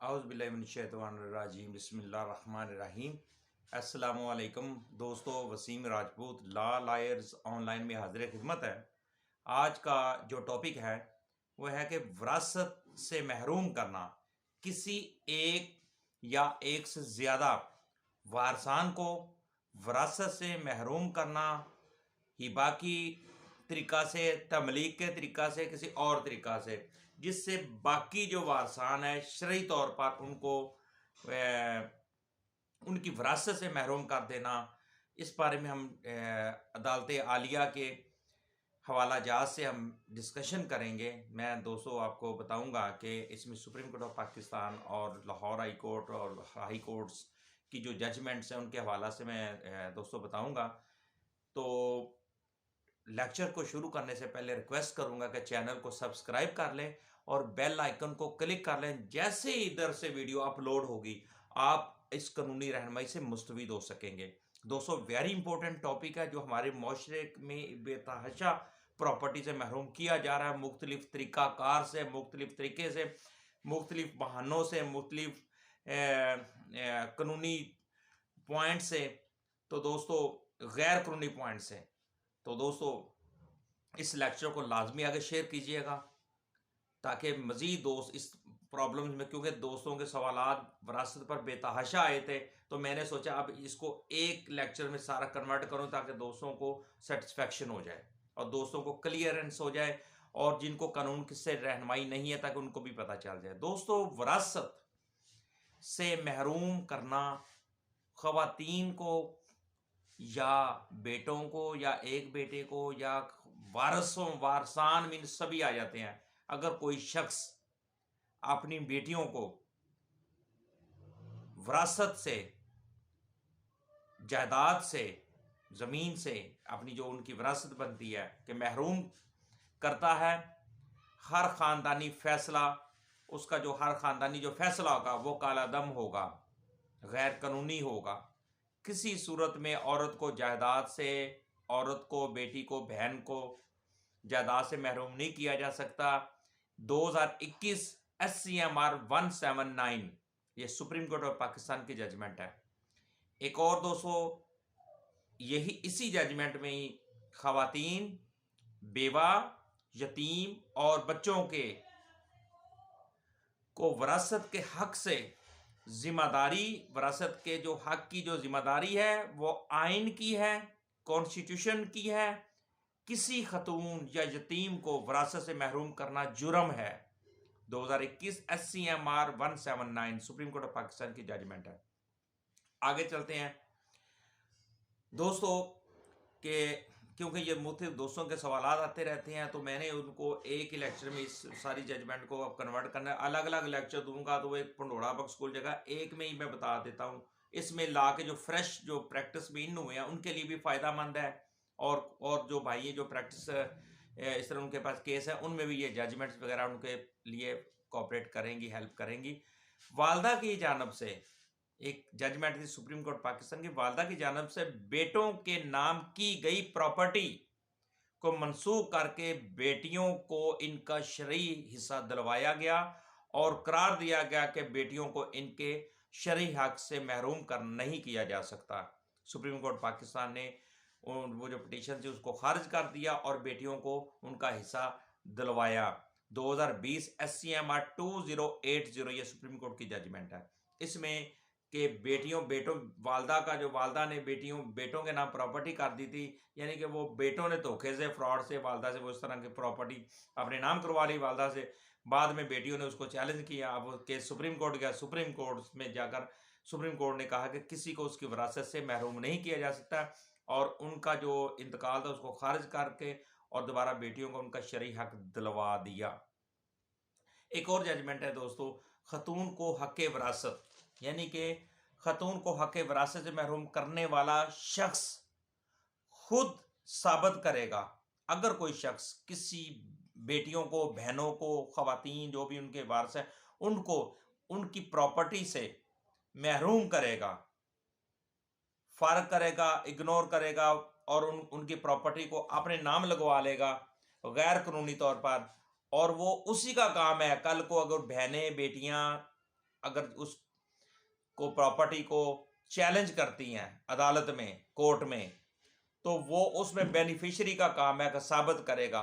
औज़ुबिल्लाहिमिनश्शैतानिर्रजीम बिस्मिल्लाहिर्रहमानिर्रहीम। अस्सलामुअलैकुम दोस्तों, Wasim Rajput law lawyers online में हाजिर खिदमत है। आज का जो टॉपिक है वह है कि विरासत से महरूम करना, किसी एक या एक से ज़्यादा वारसान को विरासत से महरूम करना, हिबा की तरीका से, तमलीक के तरीका से, किसी और तरीका से, जिससे बाकी जो वारसान है शरई तौर पर उनको उनकी विरासत से महरूम कर देना। इस बारे में हम अदालत आलिया के हवाला जात से हम डिस्कशन करेंगे। मैं दोस्तों आपको बताऊंगा कि इसमें सुप्रीम कोर्ट ऑफ पाकिस्तान और लाहौर हाई कोर्ट और हाई कोर्ट्स की जो जजमेंट्स हैं उनके हवाला से मैं दोस्तों बताऊंगा। तो लेक्चर को शुरू करने से पहले रिक्वेस्ट करूंगा कि चैनल को सब्सक्राइब कर लें और बेल आइकन को क्लिक कर लें। जैसे ही इधर से वीडियो अपलोड होगी आप इस कानूनी रहनुमाई से मुस्तफीद हो सकेंगे। दोस्तों, वेरी इंपॉर्टेंट टॉपिक है जो हमारे माशरे में बेतहाशा प्रॉपर्टी से महरूम किया जा रहा है, मुख्तलिफ तरीक़ाकार से, मुख्तलिफ तरीके से, मुख्तलिफ बहानों से, मुख्तलिफ कानूनी पॉइंट से, तो दोस्तों गैर कानूनी पॉइंट से। तो दोस्तों इस लेक्चर को लाजमी आगे शेयर कीजिएगा ताकि मज़ीद दोस्त इस प्रॉब्लम्स में, क्योंकि दोस्तों के सवालात विरासत पर बेतहाशा आए थे, तो मैंने सोचा अब इसको एक लेक्चर में सारा कन्वर्ट करूं ताकि दोस्तों को सेटिस्फेक्शन हो जाए और दोस्तों को क्लियरेंस हो जाए, और जिनको कानून किससे रहनुमाई नहीं है ताकि उनको भी पता चल जाए। दोस्तों, विरासत से महरूम करना ख़वातीन को या बेटों को या एक बेटे को या वारसान में सभी आ जाते हैं। अगर कोई शख्स अपनी बेटियों को विरासत से, जायदाद से, ज़मीन से, अपनी जो उनकी विरासत बनती है कि महरूम करता है, हर ख़ानदानी फैसला, उसका जो हर ख़ानदानी जो फैसला होगा वो कालादम होगा, गैर कानूनी होगा। किसी सूरत में औरत को जायदाद से, औरत को, बेटी को, बहन को जायदाद से महरूम नहीं किया जा सकता। 2021 SCMR 179 ये सुप्रीम कोर्ट ऑफ पाकिस्तान की जजमेंट है। एक और दोस्तों, यही इसी जजमेंट में ही ख़वातीन, बेवा, यतीम और बच्चों के को विरासत के हक से जिम्मेदारी, विरासत के जो हक की जो जिम्मेदारी है वो आइन की है, कॉन्स्टिट्यूशन की है। किसी खतून या यतीम को विरासत से महरूम करना जुर्म है। 2021 SCMR 179 supreme court of Pakistan की जजमेंट है। आगे चलते हैं दोस्तों के, क्योंकि ये मुख्तलिफ दोस्तों के सवाल आते रहते हैं तो मैंने उनको एक ही लेक्चर में इस सारी जजमेंट को अब कन्वर्ट करना है। अलग अलग लेक्चर दूंगा तो वो एक पंडोड़ा बख्श स्कूल जगह एक में ही मैं बता देता हूँ। इसमें ला के जो फ्रेश जो प्रैक्टिस में इन हुए हैं उनके लिए भी फ़ायदामंद है, और जो भाई ये जो प्रैक्टिस इस तरह उनके पास केस है उनमें भी ये जजमेंट्स वगैरह उनके लिए कोऑपरेट करेंगी, हेल्प करेंगी। वालदा की जानब से एक जजमेंट थी सुप्रीम कोर्ट पाकिस्तान की, वालदा की जानब से बेटों के नाम की गई प्रॉपर्टी को मनसूख करके बेटियों को इनका शरई हिस्सा दिलवाया गया और करार दिया गया कि बेटियों को इनके शरई हक से महरूम कर नहीं किया जा सकता। सुप्रीम कोर्ट पाकिस्तान ने वो जो पिटीशन थी उसको खारिज कर दिया और बेटियों को उनका हिस्सा दिलवाया। 2020 SCMR 2080 ये सुप्रीम कोर्ट की जजमेंट है। इसमें कि बेटों वालदा का जो वालदा ने बेटों के नाम प्रॉपर्टी कर दी थी, यानी कि वो बेटों ने धोखे से, फ्रॉड से वालदा से वो इस तरह की प्रॉपर्टी अपने नाम करवा ली वालदा से। बाद में बेटियों ने उसको चैलेंज किया, अब केस सुप्रीम कोर्ट गया। सुप्रीम कोर्ट में जाकर सुप्रीम कोर्ट ने कहा कि किसी को उसकी विरासत से महरूम नहीं किया जा सकता और उनका जो इंतकाल था उसको खारिज करके और दोबारा बेटियों को उनका शरई हक दिलवा दिया। एक और जजमेंट है दोस्तों, खतून को हक विरासत, यानी कि खतून को हक विरासत से महरूम करने वाला शख्स खुद साबित करेगा। अगर कोई शख्स किसी बेटियों को, बहनों को, ख़वातीन जो भी उनके वारिस हैं उनको उनकी प्रॉपर्टी से महरूम करेगा, फ़र्क करेगा, इग्नोर करेगा और उनकी प्रॉपर्टी को अपने नाम लगवा लेगा गैर कानूनी तौर पर, और वो उसी का काम है। कल को अगर बहनें, बेटियां अगर उस को प्रॉपर्टी को चैलेंज करती हैं अदालत में, कोर्ट में, तो वो उसमें बेनिफिशियरी का काम है कि साबित करेगा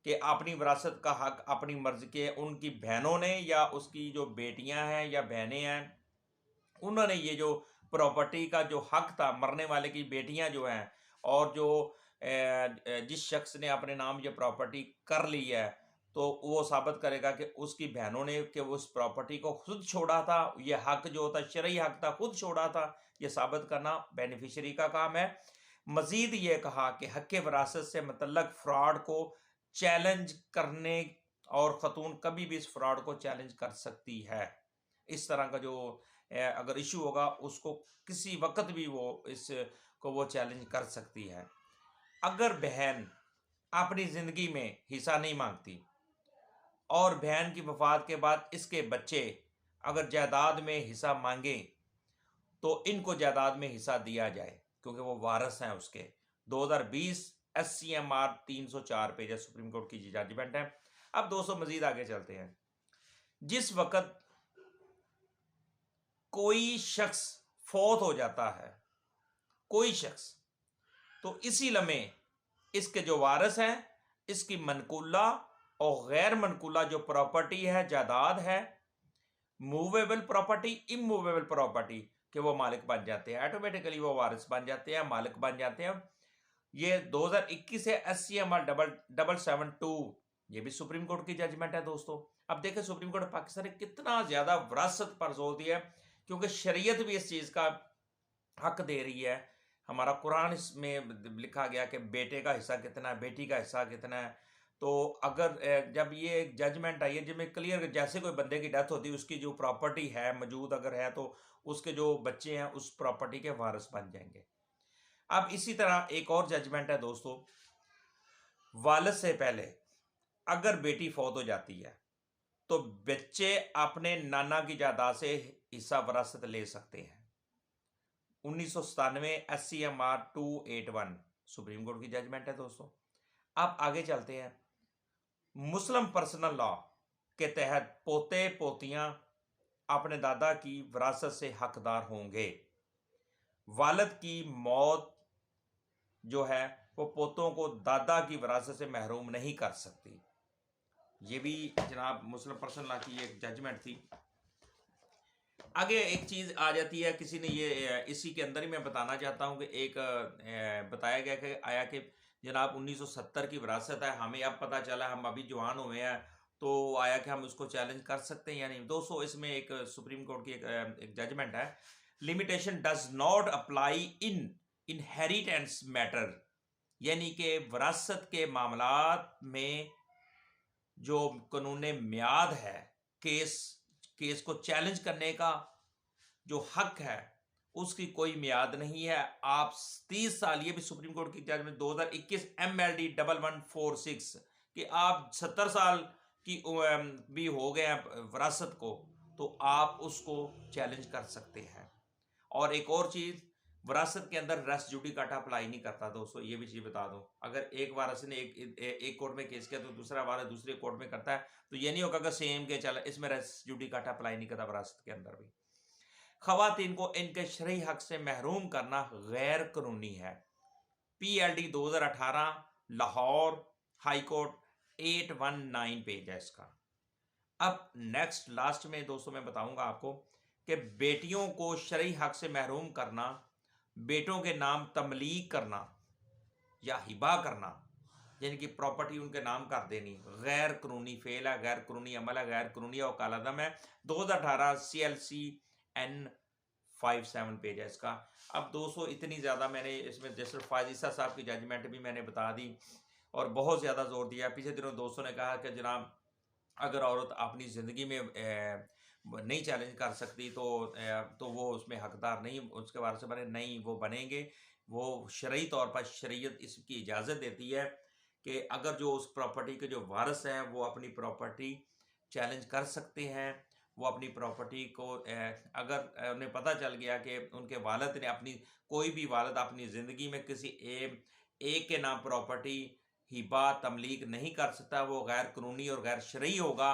कि अपनी विरासत का हक अपनी मर्जी के उनकी बहनों ने या उसकी जो बेटियां हैं या बहनें हैं, उन्होंने ये जो प्रॉपर्टी का जो हक था, मरने वाले की बेटियां जो हैं, और जो जिस शख्स ने अपने नाम ये प्रॉपर्टी कर ली है, तो वो साबित करेगा कि उसकी बहनों ने कि उस प्रॉपर्टी को खुद छोड़ा था, ये हक जो होता शरई हक था खुद छोड़ा था, ये साबित करना बेनिफिशियरी का काम है। मजीद ये कहा कि हक विरासत से मतलब फ्रॉड को चैलेंज करने, और खतून कभी भी इस फ्रॉड को चैलेंज कर सकती है। इस तरह का जो अगर इशू होगा उसको किसी वक्त भी वो इस को वो चैलेंज कर सकती है। अगर बहन अपनी ज़िंदगी में हिस्सा नहीं मांगती और बहन की वफात के बाद इसके बच्चे अगर जायदाद में हिस्सा मांगे, तो इनको जायदाद में हिस्सा दिया जाए क्योंकि वो वारिस हैं उसके। 2020 SCMR 304 पेज है, सुप्रीम कोर्ट की जजमेंट है। अब दोस्तों मजीद आगे चलते हैं। जिस वक्त कोई शख्स फौत हो जाता है, कोई शख्स, तो इसी लम्हे इसके जो वारिस हैं, इसकी मनकूला और गैर मनकूला जो प्रॉपर्टी है, जायदाद है, मूवेबल प्रॉपर्टी, इमूवेबल प्रॉपर्टी, के वो मालिक बन जाते हैं, ऑटोमेटिकली वो वारिस बन जाते हैं, मालिक बन जाते हैं। ये 2021 से SCMR 772, ये भी सुप्रीम कोर्ट की जजमेंट है दोस्तों। अब देखें सुप्रीम कोर्ट पाकिस्तान ने कितना ज्यादा विरासत पर जोर दिया है, क्योंकि शरीयत भी इस चीज का हक दे रही है। हमारा कुरान इसमें लिखा गया कि बेटे का हिस्सा कितना है, बेटी का हिस्सा कितना है। तो अगर जब ये एक जजमेंट आई है जिसमें क्लियर, जैसे कोई बंदे की डेथ होती है, उसकी जो प्रॉपर्टी है मौजूद अगर है, तो उसके जो बच्चे हैं उस प्रॉपर्टी के वारिस बन जाएंगे। अब इसी तरह एक और जजमेंट है दोस्तों, वालिद से पहले अगर बेटी फौत हो जाती है तो बच्चे अपने नाना की जायदाद से हिस्सा विरासत ले सकते हैं। 1997 SCMR 281 सुप्रीम कोर्ट की जजमेंट है दोस्तों। अब आगे चलते हैं। मुस्लिम पर्सनल लॉ के तहत पोते पोतियां अपने दादा की विरासत से हकदार होंगे। वालिद की मौत जो है वो पोतों को दादा की विरासत से महरूम नहीं कर सकती। ये भी जनाब मुस्लिम पर्सनल लॉ की एक जजमेंट थी। आगे एक चीज़ आ जाती है, किसी ने ये इसी के अंदर ही मैं बताना चाहता हूँ कि एक बताया गया कि आया कि जनाब 1970 की विरासत है, हमें अब पता चला, हम अभी जवान हुए हैं, तो आया कि हम उसको चैलेंज कर सकते हैं या नहीं। दोस्तों इसमें एक सुप्रीम कोर्ट की एक जजमेंट है, limitation does not apply in inheritance matter, यानी कि विरासत के मामलात में जो कानून म्याद है, केस को चैलेंज करने का जो हक है उसकी कोई म्याद नहीं है। आप 30 साल, ये भी सुप्रीम कोर्ट की जजमेंट 2021 MLD 1146 कि आप 70 साल की भी हो गए विरासत को, तो आप उसको चैलेंज कर सकते हैं। और एक और चीज, विरासत के अंदर रेस जुडिकाटा अप्लाई नहीं करता दोस्तों, ये भी चीज बता दो। अगर एक वारिस ने एक कोर्ट में केस किया तो दूसरा वारिस दूसरे कोर्ट में करता है, तो ये नहीं होगा कि सेम के चला, इसमें रेस जुडिकाटा अप्लाई नहीं करता विरासत के अंदर भी। खवातीन को इनके शरई हक से महरूम करना गैर कानूनी है। PLD 2018 Lahore high court 819 page है इसका। अब नेक्स्ट लास्ट में दोस्तों मैं बताऊंगा आपको कि बेटियों को शरई हक से महरूम करना, बेटों के नाम तमलीक करना या हिबा करना, यानी कि प्रॉपर्टी उनके नाम कर देनी, गैर कानूनी फेल है, गैर कानूनी अमल है, गैर कानूनी और कालादम है। 2018 CLCN 57 पेज है इसका। अब 200 इतनी ज़्यादा मैंने इसमें जैसे फायजीसा साहब की जजमेंट भी मैंने बता दी और बहुत ज़्यादा जोर दिया। पिछले दिनों दोस्तों ने कहा कि जनाब अगर औरत अपनी ज़िंदगी में नहीं चैलेंज कर सकती तो वो उसमें हकदार नहीं, उसके बारे से बने नहीं, वो बनेंगे। वो शरई तौर पर शरीयत इसकी इजाज़त देती है कि अगर जो उस प्रॉपर्टी के जो वारिस हैं वो अपनी प्रॉपर्टी चैलेंज कर सकते हैं। वो अपनी प्रॉपर्टी को अगर उन्हें पता चल गया कि उनके वालिद ने अपनी, कोई भी वालिद अपनी ज़िंदगी में किसी एक के नाम प्रॉपर्टी हिबा तमलीक नहीं कर सकता, वो गैर कानूनी और गैर शरई होगा।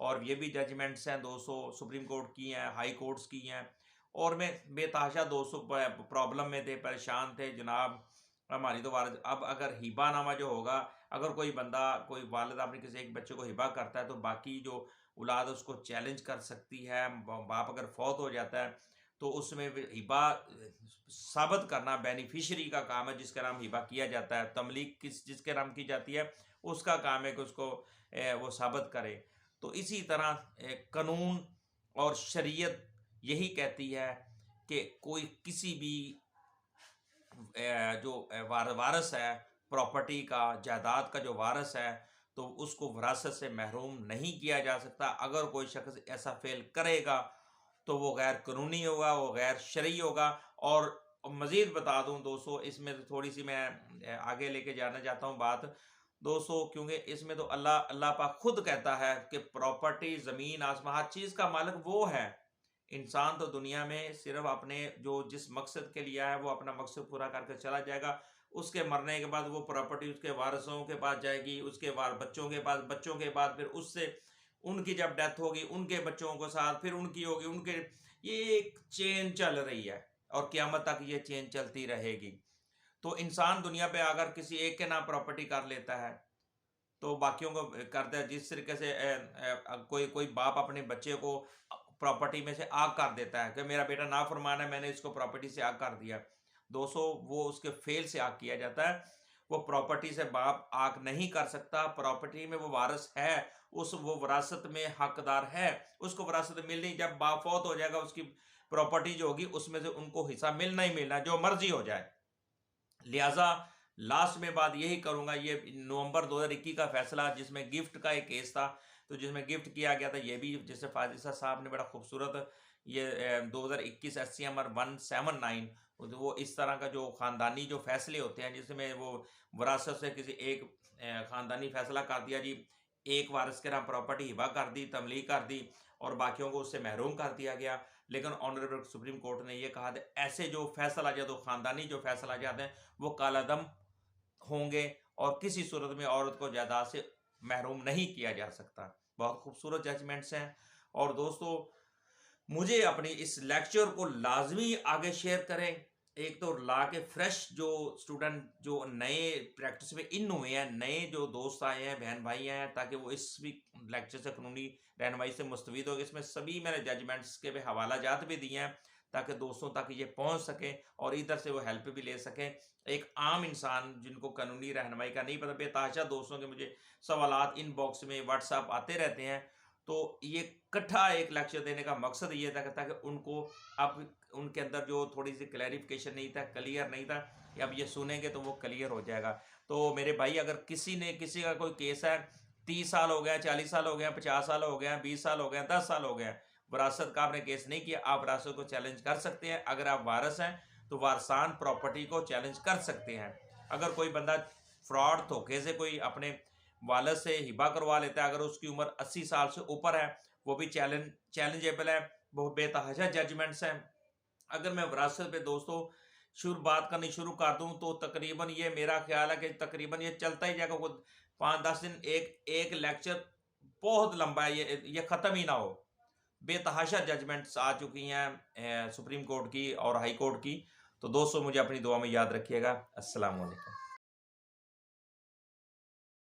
और ये भी जजमेंट्स हैं दोस्तों, सुप्रीम कोर्ट की हैं, हाई कोर्ट्स की हैं। और मैं बेतहाशा दोस्तों प्रॉब्लम में थे, परेशान थे जनाब। हमारी तो वारस अब अगर हिबानामा जो होगा, अगर कोई बंदा कोई वालिद अपने किसी एक बच्चे को हिबा करता है तो बाकी जो औलाद है उसको चैलेंज कर सकती है। बाप अगर फौत हो जाता है तो उसमें हिबा साबित करना बेनिफिशियरी का काम है, जिसका नाम हिबा किया जाता है। तमलीक किस जिसके नाम की जाती है उसका काम है कि उसको वो साबित करे। तो इसी तरह कानून और शरीयत यही कहती है कि कोई किसी भी जो वारस है प्रॉपर्टी का, जायदाद का जो वारस है, तो उसको विरासत से महरूम नहीं किया जा सकता। अगर कोई शख्स ऐसा फेल करेगा तो वो गैर कानूनी होगा, वो गैर शरई होगा। और मज़ीद बता दूं दोस्तों, इसमें तो थोड़ी सी मैं आगे लेके जाना चाहता हूं बात दोस्तों, क्योंकि इसमें तो अल्लाह अल्लाह पाक खुद कहता है कि प्रॉपर्टी, ज़मीन, आसमान, हर चीज़ का मालिक वो है। इंसान तो दुनिया में सिर्फ अपने जो जिस मकसद के लिए आया है वो अपना मकसद पूरा करके चला जाएगा। उसके मरने के बाद वो प्रॉपर्टी उसके वारिसों के पास जाएगी, उसके बच्चों के पास, बच्चों के बाद फिर उससे उनकी जब डेथ होगी उनके बच्चों के साथ, फिर उनकी होगी उनके, ये एक चेन चल रही है और क़यामत तक ये चेन चलती रहेगी। तो इंसान दुनिया पे अगर किसी एक के नाम प्रॉपर्टी कर लेता है तो बाकियों को करता है। जिस तरीके से कोई कोई बाप अपने बच्चे को प्रॉपर्टी में से आग कर देता है कि मेरा बेटा नाफरमान है, मैंने इसको प्रॉपर्टी से आग कर दिया। दोस्तों वो उसके फेल से आग किया जाता है। वो प्रॉपर्टी से बाप आग नहीं कर सकता। प्रॉपर्टी में वो वारिस है, वो विरासत में हकदार है, उसको विरासत मिलनी। जब बाप फौत हो जाएगा उसकी प्रॉपर्टी जो होगी उसमें से उनको हिस्सा मिलना ही मिलना, जो मर्जी हो जाए। लिहाजा लास्ट में बात यही करूंगा, ये नवंबर 2021 का फैसला जिसमें गिफ्ट का एक केस था, तो जिसमें गिफ्ट किया गया था, ये भी जैसे फाजिसा साहब ने बड़ा खूबसूरत ये 2021 SC नंबर 179, वो इस तरह का जो ख़ानदानी जो फैसले होते हैं जिसमें वो विरासत से किसी एक ख़ानदानी फैसला कर दिया जी, एक वारिस के नाम प्रॉपर्टी हिबा कर दी, तमलीक कर दी और बाकियों को उससे महरूम कर दिया गया। लेकिन ऑनरेबल सुप्रीम कोर्ट ने ये कहा था ऐसे जो फैसला जाते तो ख़ानदानी जो फैसला जाते हैं वो कालादम होंगे और किसी सूरत में औरत को जायदाद से महरूम नहीं किया जा सकता। बहुत खूबसूरत जजमेंट्स हैं। और दोस्तों मुझे अपनी इस लेक्चर को लाजमी आगे शेयर करें। एक तो ला के फ्रेश जो स्टूडेंट जो नए प्रैक्टिस में इन हुए हैं, नए जो दोस्त आए हैं, बहन भाई हैं, ताकि वो इस भी लेक्चर से कानूनी रहनुमाई से मुस्तफीद हो। इसमें सभी मैंने जजमेंट्स के भी हवाला जात भी दिए हैं ताकि दोस्तों तक ये पहुंच सके और इधर से वो हेल्प भी ले सकें। एक आम इंसान जिनको कानूनी रहनुमाई का नहीं पता, बेतहाशा दोस्तों के मुझे सवालात इनबॉक्स में व्हाट्सएप आते रहते हैं, तो ये इकट्ठा एक लेक्चर देने का मकसद ये था ताकि उनको अब उनके अंदर जो थोड़ी सी क्लैरिफिकेशन नहीं था, क्लियर नहीं था, अब ये सुनेंगे तो वो क्लियर हो जाएगा। तो मेरे भाई अगर किसी का कोई केस है, 30 साल हो गया, 40 साल हो गया, 50 साल हो गया, 20 साल हो गया, 10 साल हो गया, विरासत का आपने केस नहीं किया, आप विरासत को चैलेंज कर सकते हैं। अगर आप वारिस हैं तो वारसान प्रॉपर्टी को चैलेंज कर सकते हैं। अगर कोई बंदा फ्रॉड धोखे से कोई अपने वालिद से हिबा करवा लेता है, अगर उसकी उम्र 80 साल से ऊपर है, वो भी चैलेंजेबल है। वो बेतहाशा जजमेंट्स हैं। अगर मैं विरासत पे दोस्तों बात करनी शुरू कर दूं तो तकरीबन ये मेरा ख्याल है कि तकरीबन ये चलता ही जाएगा, 5-10 दिन, एक लेक्चर बहुत लंबा है, ये ख़त्म ही ना हो। बेतहाशा जजमेंट्स आ चुकी हैं सुप्रीम कोर्ट की और हाई कोर्ट की। तो दोस्तों मुझे अपनी दुआ में याद रखिएगा। अस्सलाम वालेकुम।